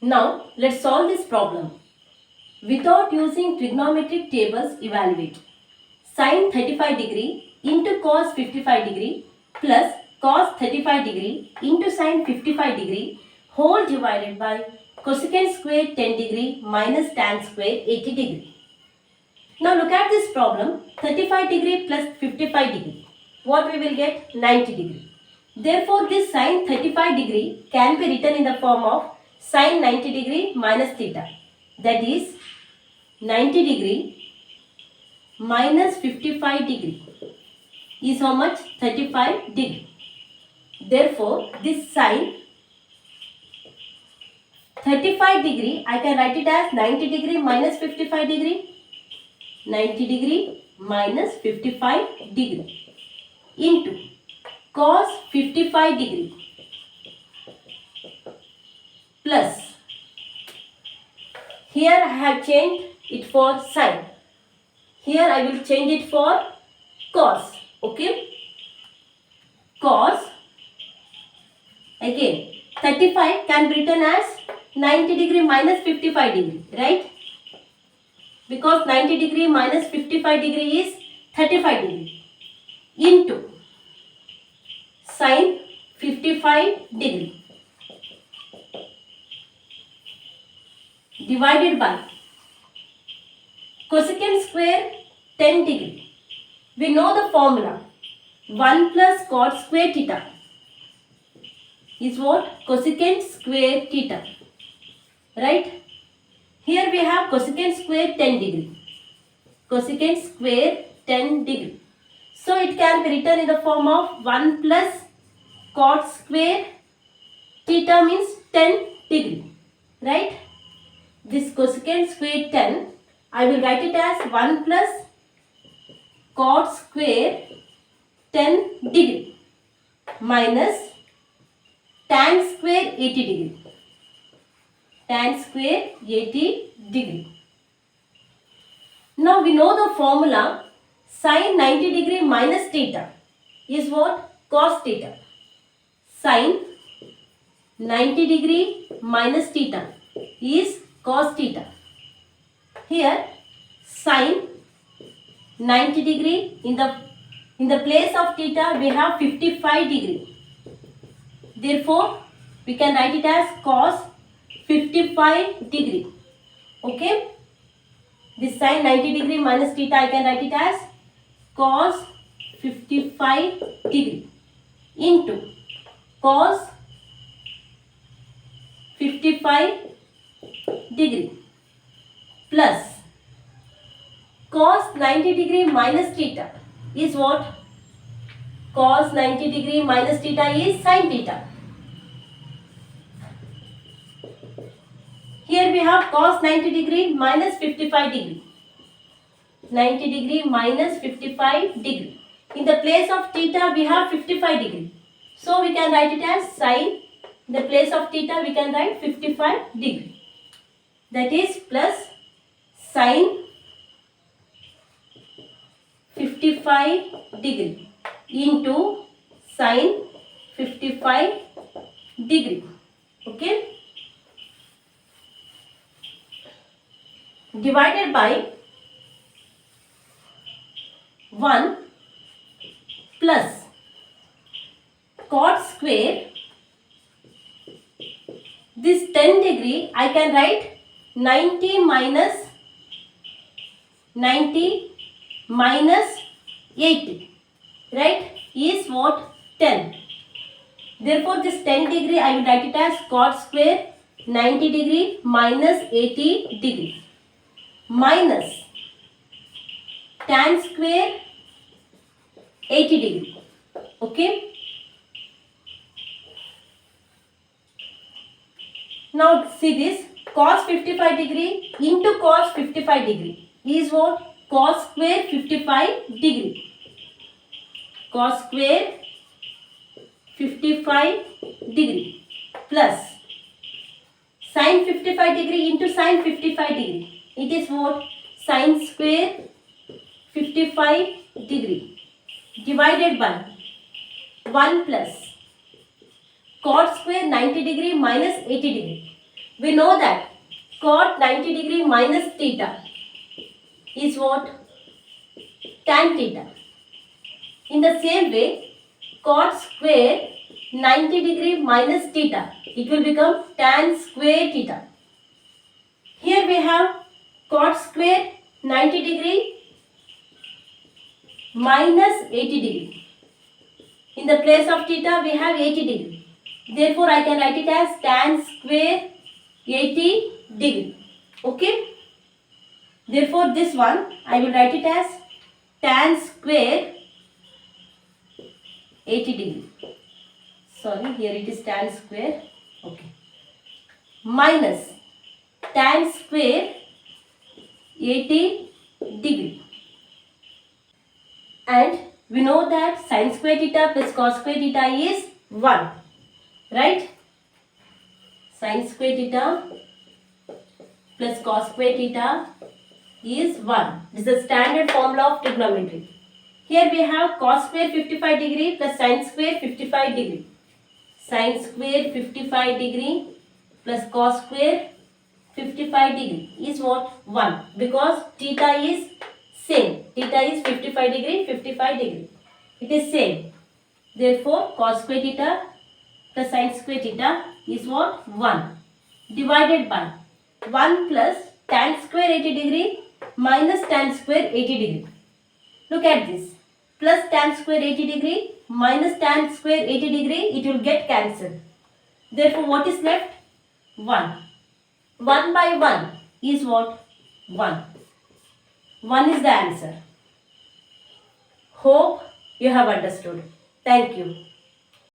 Now let's solve this problem. Without using trigonometric tables, evaluate. Sin 35 degree into cos 55 degree plus cos 35 degree into sin 55 degree whole divided by cosecant square 10 degree minus tan square 80 degree. Now look at this problem. 35 degree plus 55 degree. What we will get? 90 degree. Therefore, this sin 35 degree can be written in the form of sin 90 degree minus theta. That is 90 degree minus 55 degree is how much? 35 degree. Therefore, this sin 35 degree, I can write it as 90 degree minus 55 degree. 90 degree minus 55 degree into cos 55 degree plus, here I have changed it for sin, here I will change it for cos, okay, cos, again 35 can be written as 90 degree minus 55 degree, right, because 90 degree minus 55 degree is 35 degree into sin 55 degree divided by cosecant square 10 degree. We know the formula 1 plus cot square theta is what? Cosecant square theta, right? Here we have cosecant square 10 degree. Cosecant square 10 degree. So it can be written in the form of 1 plus cot square theta means 10 degree, right? This cosecant square 10, I will write it as 1 plus cot square 10 degree minus tan square 80 degree. Tan square 80 degree. Now we know the formula sin 90 degree minus theta is what? Cos theta. Sin 90 degree minus theta is cos theta. Here sin 90 degree in the place of theta we have 55 degree. Therefore we can write it as cos 55 degree. Okay. This sin 90 degree minus theta I can write it as cos 55 degree into cos 55 degree plus cos 90 degree minus theta is what? Cos 90 degree minus theta is sin theta. Here we have cos 90 degree minus 55 degree. 90 degree minus 55 degree. In the place of theta we have 55 degree. So we can write it as sin. In the place of theta we can write 55 degree. That is plus sin 55 degree into sin 55 degree. Okay. Divided by 1 plus cot square, this 10 degree I can write 90 minus 80, right, is what? 10. Therefore this 10 degree I will write it as cot square 90 degree minus 80 degree minus tan square 80 degree. Okay. Now see this cos 55 degree into cos 55 degree is what? Cos square 55 degree. Cos square 55 degree plus sin 55 degree into sin 55 degree. It is what? Sin square 55 degree divided by 1 plus cot square 90 degree minus 80 degree. We know that cot 90 degree minus theta is what? Tan theta. In the same way, cot square 90 degree minus theta, it will become tan square theta. Here we have cot square 90 degree minus 80 degree. In the place of theta, we have 80 degree. Therefore, I can write it as tan square 80 degree. Okay. Therefore, this one, I will write it as tan square 80 degree. Sorry, here it is tan square. Okay. Minus tan square 80 degree. And we know that sin square theta plus cos square theta is 1. Right? Sin square theta plus cos square theta is 1. This is the standard formula of trigonometry. Here we have cos square 55 degree plus sin square 55 degree. Sin square 55 degree plus cos square 55 degree is what? 1. Because theta is same. Theta is 55 degree, 55 degree. It is same. Therefore, cos square theta plus sin square theta is what? 1. Divided by 1 plus tan square 80 degree minus tan square 80 degree. Look at this. Plus tan square 80 degree minus tan square 80 degree, it will get cancelled. Therefore, what is left? 1. 1 by 1 is what? 1. 1 is the answer. Hope you have understood. Thank you.